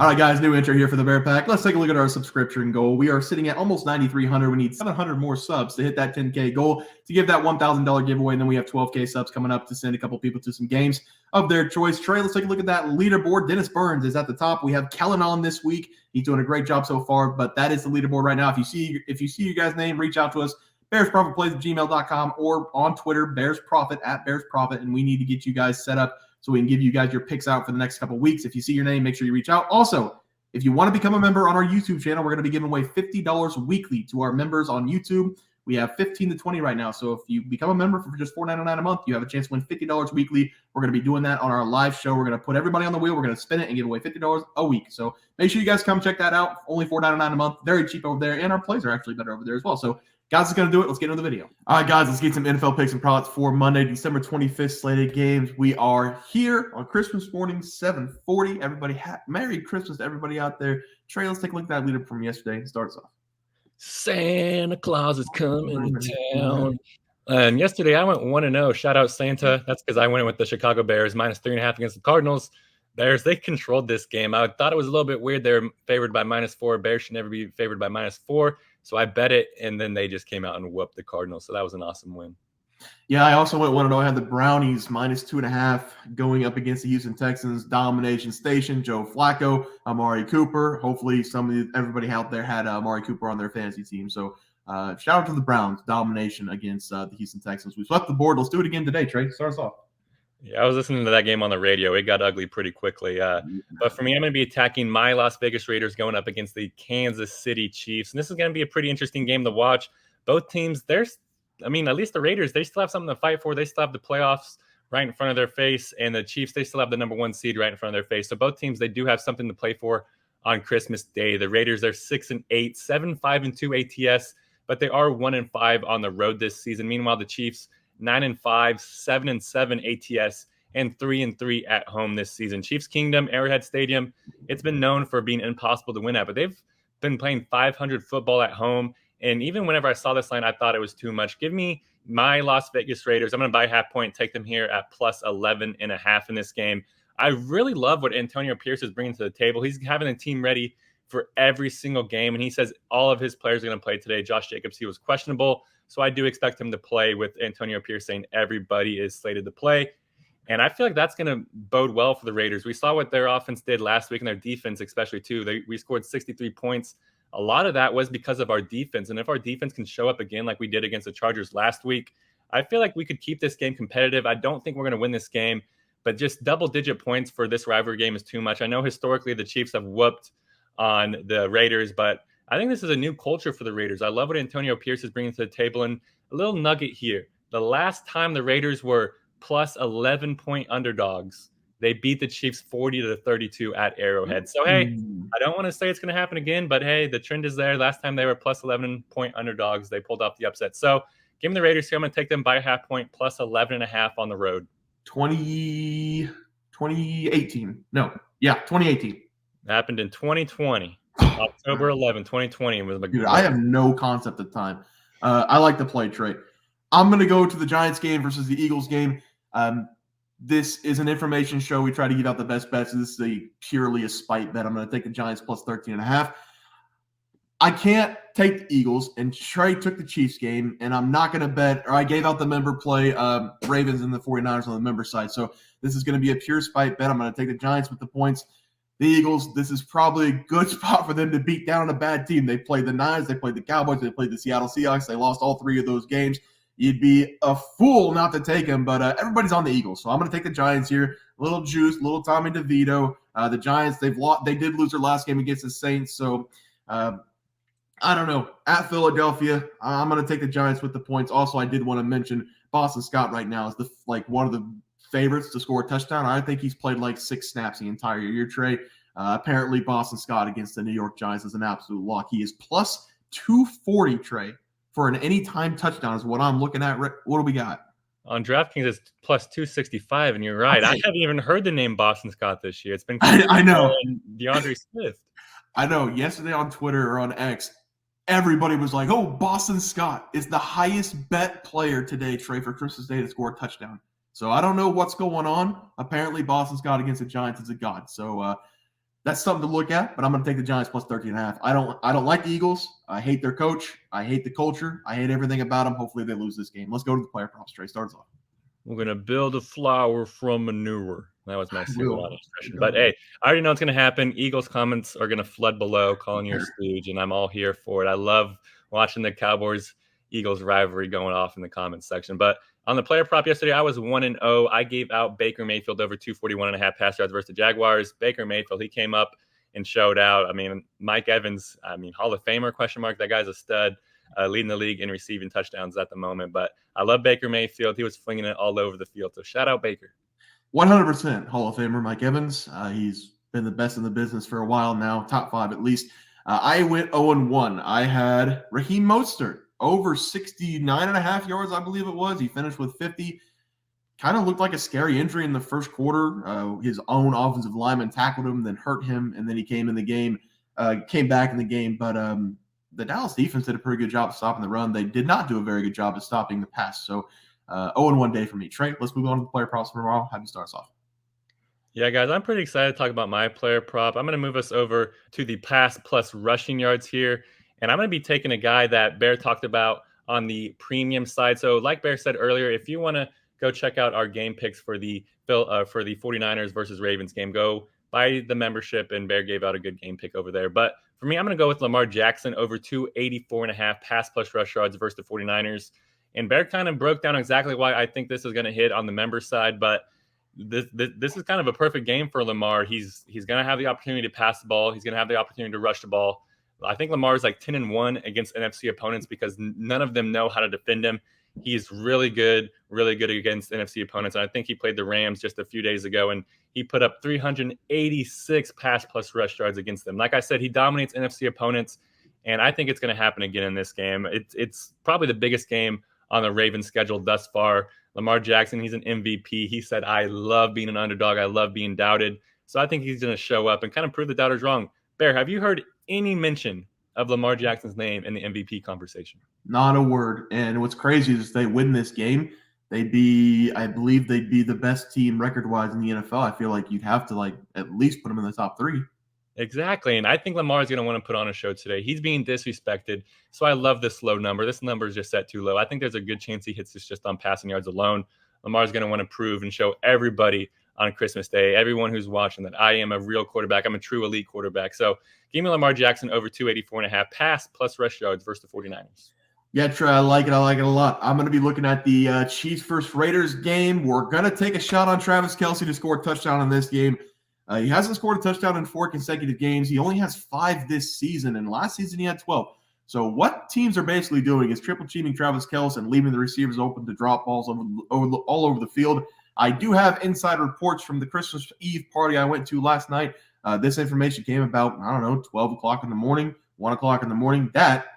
All right, guys, new intro here for the Bear Pack. Let's take a look at our subscription goal. We are sitting at almost 9,300. We need 700 more subs to hit that 10K goal to give that $1,000 giveaway. And then we have 12K subs coming up to send a couple people to some games of their choice. Trey, let's take a look at that leaderboard. Dennis Burns is at the top. We have Kellen on this week. He's doing a great job so far, but that is the leaderboard right now. If you see your guys' name, reach out to us. BearsProfitPlays@gmail.com or on Twitter, BearsProfit @BearsProfit, and we need to get you guys set up so we can give you guys your picks out for the next couple of weeks. If you see your name, make sure you reach out. Also, if you want to become a member on our YouTube channel, we're going to be giving away $50 weekly to our members on YouTube. We have 15 to 20 right now. So if you become a member for just $4.99 a month, you have a chance to win $50 weekly. We're going to be doing that on our live show. We're going to put everybody on the wheel. We're going to spin it and give away $50 a week. So make sure you guys come check that out. Only $4.99 a month. Very cheap over there. And our plays are actually better over there as well. So guys, it's going to do it. Let's get into the video. All right, guys, let's get some NFL picks and props for Monday, December 25th slated games. We are here on Christmas morning, 7:40. Everybody, Merry Christmas to everybody out there. Trey, let's take a look at that leader from yesterday and start us off. Santa Claus is coming to town. And yesterday I went 1-0. Shout out Santa. That's because I went with the Chicago Bears -3.5 against the Cardinals. Bears, they controlled this game. I thought it was a little bit weird. They're favored by -4. Bears should never be favored by -4. So I bet it, and then they just came out and whooped the Cardinals. So that was an awesome win. Yeah, I also went 1-0. I had the Brownies -2.5 going up against the Houston Texans. Domination station, Joe Flacco, Amari Cooper. Hopefully everybody out there had Amari Cooper on their fantasy team. So shout out to the Browns. Domination against the Houston Texans. We swept the board. Let's do it again today, Trey. Start us off. Yeah, I was listening to that game on the radio. It got ugly pretty quickly. But for me, I'm going to be attacking my Las Vegas Raiders going up against the Kansas City Chiefs. And this is going to be a pretty interesting game to watch. Both teams, at least the Raiders, they still have something to fight for. They still have the playoffs right in front of their face. And the Chiefs, they still have the number 1 seed right in front of their face. So both teams, they do have something to play for on Christmas Day. The Raiders, they're 6-8, 7-5-2 ATS, but they are 1-5 on the road this season. Meanwhile, the Chiefs, 9-5, 7-7 ATS, and 3-3 at home this season. Chiefs Kingdom, Arrowhead Stadium, it's been known for being impossible to win at, but they've been playing 500 football at home. And even whenever I saw this line, I thought it was too much. Give me my Las Vegas Raiders. I'm going to buy half point, take them here at +11.5 in this game. I really love what Antonio Pierce is bringing to the table. He's having a team ready for every single game, and he says all of his players are going to play today. Josh Jacobs, he was questionable, so I do expect him to play, with Antonio Pierce saying everybody is slated to play. And I feel like that's going to bode well for the Raiders. We saw what their offense did last week, and their defense especially too. We scored 63 points. A lot of that was because of our defense. And if our defense can show up again like we did against the Chargers last week, I feel like we could keep this game competitive. I don't think we're going to win this game, but just double-digit points for this rivalry game is too much. I know historically the Chiefs have whooped on the Raiders, but I think this is a new culture for the Raiders. I love what Antonio Pierce is bringing to the table. And a little nugget here. The last time the Raiders were +11-point underdogs, they beat the Chiefs 40-32 at Arrowhead. So, hey, I don't want to say it's going to happen again, but hey, the trend is there. Last time they were +11-point underdogs, they pulled off the upset. So, give me the Raiders here. I'm going to take them by half point, +11.5 on the road. 2018. No. Yeah, 2018. It happened in 2020. October 11, 2020. Dude, I have no concept of time. I like to play, Trey. I'm going to go to the Giants game versus the Eagles game. This is an information show. We try to give out the best bets. This is purely a spite bet. I'm going to take the Giants +13.5. I can't take the Eagles, and Trey took the Chiefs game, and I'm not going to bet, or I gave out the member play, Ravens and the 49ers on the member side. So this is going to be a pure spite bet. I'm going to take the Giants with the points. The Eagles, this is probably a good spot for them to beat down a bad team. They played the Niners, they played the Cowboys, they played the Seattle Seahawks. They lost all 3 of those games. You'd be a fool not to take them, but everybody's on the Eagles. So I'm going to take the Giants here. A little juice, a little Tommy DeVito. The Giants, they did lose their last game against the Saints. So I don't know. At Philadelphia, I'm going to take the Giants with the points. Also, I did want to mention Boston Scott right now is one of the favorites to score a touchdown. I think he's played 6 snaps the entire year, Trey. Apparently, Boston Scott against the New York Giants is an absolute lock. He is +240, Trey, for an anytime touchdown is what I'm looking at. What do we got? On DraftKings, it's +265, and you're right. Okay. I haven't even heard the name Boston Scott this year. It's been I know DeAndre Smith. I know. Yesterday on Twitter or on X, everybody was like, "Oh, Boston Scott is the highest bet player today, Trey, for Christmas Day to score a touchdown." So I don't know what's going on. Apparently, Boston Scott against the Giants is a god. So That's something to look at, but I'm going to take the Giants plus 13.5. I don't like the Eagles. I hate their coach. I hate the culture. I hate everything about them. Hopefully they lose this game. Let's go to the player props. Trey starts off. We're going to build a flower from manure. That was my Silverado expression. Go But hey, I already know it's going to happen. Eagles comments are going to flood below, calling you a stooge, and I'm all here for it. I love watching the Cowboys-Eagles rivalry going off in the comments section. But on the player prop yesterday, I was 1-0. I gave out Baker Mayfield over 241.5 pass yards versus the Jaguars. Baker Mayfield, he came up and showed out. I mean, Mike Evans, Hall of Famer, question mark. That guy's a stud, leading the league in receiving touchdowns at the moment. But I love Baker Mayfield. He was flinging it all over the field. So shout out Baker. 100% Hall of Famer Mike Evans. He's been the best in the business for a while now, top 5 at least. I went 0-1. I had Raheem Mostert over 69.5 yards, I believe it was. He finished with 50. Kind of looked like a scary injury in the first quarter. His own offensive lineman tackled him, then hurt him, and then he came back in the game. But the Dallas defense did a pretty good job of stopping the run. They did not do a very good job of stopping the pass. So 0-1 day for me. Trey, let's move on to the player props for tomorrow. Have you start us off? Yeah, guys, I'm pretty excited to talk about my player prop. I'm going to move us over to the pass plus rushing yards here. And I'm going to be taking a guy that Bear talked about on the premium side. So like Bear said earlier, if you want to go check out our game picks for the 49ers versus Ravens game, go buy the membership, and Bear gave out a good game pick over there. But for me, I'm going to go with Lamar Jackson over 284.5 pass plus rush yards versus the 49ers. And Bear kind of broke down exactly why I think this is going to hit on the member side, but this is kind of a perfect game for Lamar. He's going to have the opportunity to pass the ball. He's going to have the opportunity to rush the ball. I think Lamar is like 10-1 against NFC opponents because none of them know how to defend him. He's really good against NFC opponents. And I think he played the Rams just a few days ago, and he put up 386 pass plus rush yards against them. Like I said, he dominates NFC opponents, and I think it's going to happen again in this game. It's probably the biggest game on the Ravens schedule thus far. Lamar Jackson, he's an MVP. He said, I love being an underdog. I love being doubted. So I think he's going to show up and kind of prove the doubters wrong. Bear, have you heard any mention of Lamar Jackson's name in the MVP conversation? Not a word. And what's crazy is if they win this game, I believe they'd be the best team record-wise in the NFL. I feel like you'd have to at least put them in the top 3. Exactly. And I think Lamar is going to want to put on a show today. He's being disrespected. So I love this low number. This number is just set too low. I think there's a good chance he hits this just on passing yards alone. Lamar's going to want to prove and show everybody on Christmas Day, everyone who's watching, that I am a real quarterback. I'm a true elite quarterback. So give me Lamar Jackson over 284.5 pass plus rush yards versus the 49ers. Yeah, Trey, I like it. I like it a lot. I'm going to be looking at the Chiefs versus Raiders game. We're going to take a shot on Travis Kelce to score a touchdown in this game. He hasn't scored a touchdown in 4 consecutive games. He only has 5 this season, and last season he had 12. So what teams are basically doing is triple teaming Travis Kelce and leaving the receivers open to drop balls all over the field. I do have inside reports from the Christmas Eve party I went to last night. This information came about, 12 o'clock in the morning, 1 o'clock in the morning, that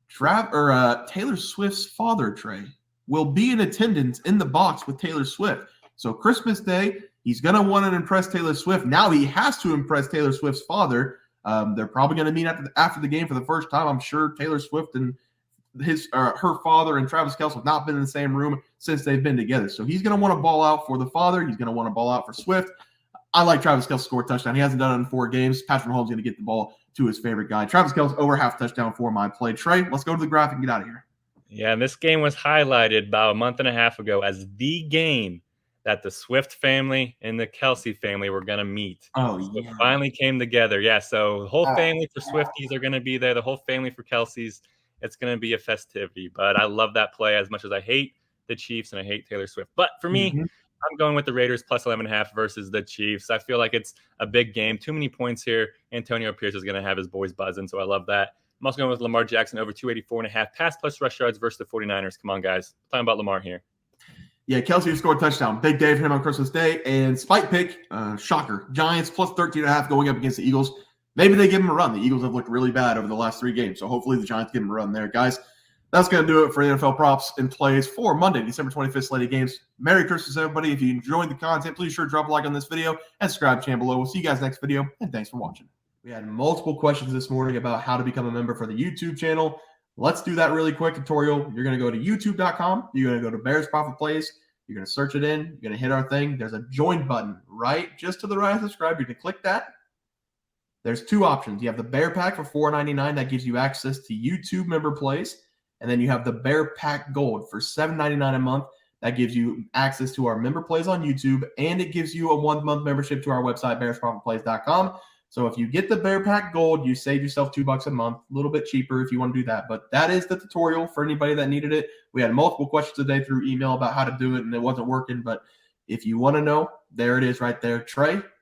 Taylor Swift's father, Trey, will be in attendance in the box with Taylor Swift. So Christmas Day, he's going to want to impress Taylor Swift. Now he has to impress Taylor Swift's father. They're probably going to meet after the game for the first time. I'm sure Taylor Swift and her father and Travis Kelce have not been in the same room since they've been together. So he's going to want to ball out for the father. He's going to want to ball out for Swift. I like Travis Kelce to score a touchdown. He hasn't done it in 4 games. Patrick Mahomes is going to get the ball to his favorite guy. Travis Kelce over half touchdown for my play. Trey, let's go to the graphic and get out of here. Yeah, and this game was highlighted about a month and a half ago as the game that the Swift family and the Kelce family were going to meet. Oh, so yeah. It finally came together. Yeah, so the whole family for Swifties are going to be there. The whole family for Kelce's. It's going to be a festivity. But I love that play as much as I hate the Chiefs and I hate Taylor Swift. But for me, I'm going with the Raiders plus 11.5 versus the Chiefs. I feel like it's a big game. Too many points here. Antonio Pierce is going to have his boys buzzing, so I love that. I'm also going with Lamar Jackson over 284.5 pass plus rush yards versus the 49ers. Come on, guys. Talking about Lamar here. Yeah, Kelce scored a touchdown. Big day for him on Christmas Day. And spike pick, shocker. Giants plus 13.5 going up against the Eagles. Maybe they give him a run. The Eagles have looked really bad over the last 3 games. So hopefully the Giants give him a run there. Guys, that's going to do it for NFL props and plays for Monday, December 25th slated games. Merry Christmas, everybody. If you enjoyed the content, please sure drop a like on this video and subscribe to the channel below. We'll see you guys next video, and thanks for watching. We had multiple questions this morning about how to become a member for the YouTube channel. Let's do that really quick tutorial. You're going to go to youtube.com. You're going to go to Bears Profit Plays. You're going to search it in. You're going to hit our thing. There's a join button right just to the right of subscribe. You can click that. There's two options. You have the Bear Pack for $4.99 that gives you access to YouTube member plays. And then you have the Bear Pack Gold for $7.99 a month that gives you access to our member plays on YouTube, and it gives you a 1-month membership to our website, bearsprofitplays.com. So if you get the Bear Pack Gold, you save yourself $2 a month, a little bit cheaper if you want to do that. But that is the tutorial for anybody that needed it. We had multiple questions today through email about how to do it, and it wasn't working. But if you want to know, there it is right there. Trey,